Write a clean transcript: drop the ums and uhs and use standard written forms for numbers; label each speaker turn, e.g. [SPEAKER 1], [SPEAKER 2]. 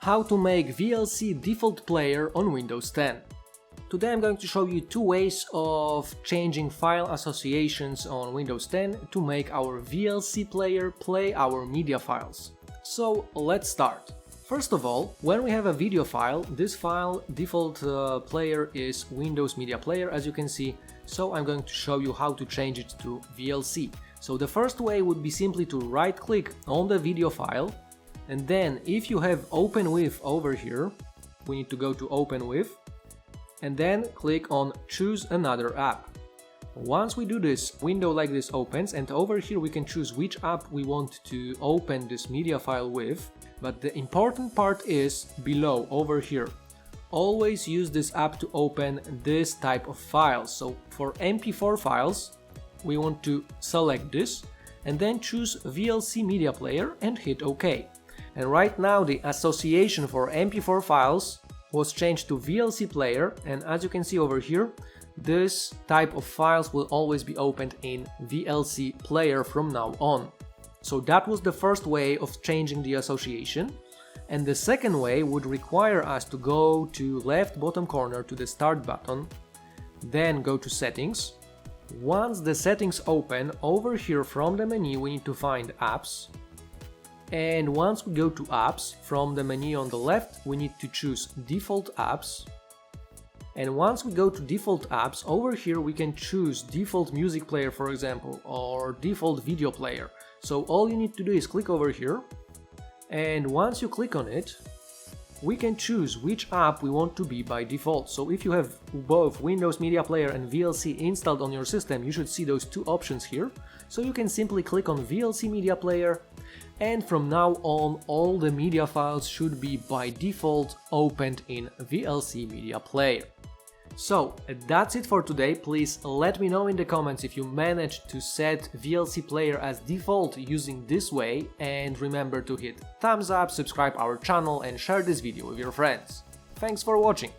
[SPEAKER 1] How to make VLC default player on Windows 10. Today I'm going to show you two ways of changing file associations on Windows 10 to make our VLC player play our media files. So let's start. First of all, when we have a video file, this file default player is Windows Media Player, as you can see, so I'm going to show you how to change it to VLC. So the first way would be simply to right click on the video file, and then if you have Open With over here, we need to go to Open With, and then click on Choose Another App. Once we do this, window like this opens, and over here we can choose which app we want to open this media file with. But the important part is below, over here. Always use this app to open this type of files. So for MP4 files, we want to select this and then choose VLC Media Player and hit OK. And right now the association for MP4 files was changed to VLC Player, and as you can see over here, this type of files will always be opened in VLC Player from now on. So that was the first way of changing the association, and the second way would require us to go to left bottom corner to the Start button, then go to Settings. Once the settings open, over here from the menu we need to find Apps, and once we go to Apps, from the menu on the left we need to choose Default Apps. And once we go to default apps, over here we can choose default music player, for example, or default video player. So all you need to do is click over here, and once you click on it, we can choose which app we want to be by default. So if you have both Windows Media Player and VLC installed on your system, you should see those two options here. So you can simply click on VLC Media Player, and from now on all the media files should be by default opened in VLC Media Player. So that's it for today. Please let me know in the comments if you managed to set VLC Player as default using this way, and remember to hit thumbs up, subscribe our channel and share this video with your friends. Thanks for watching!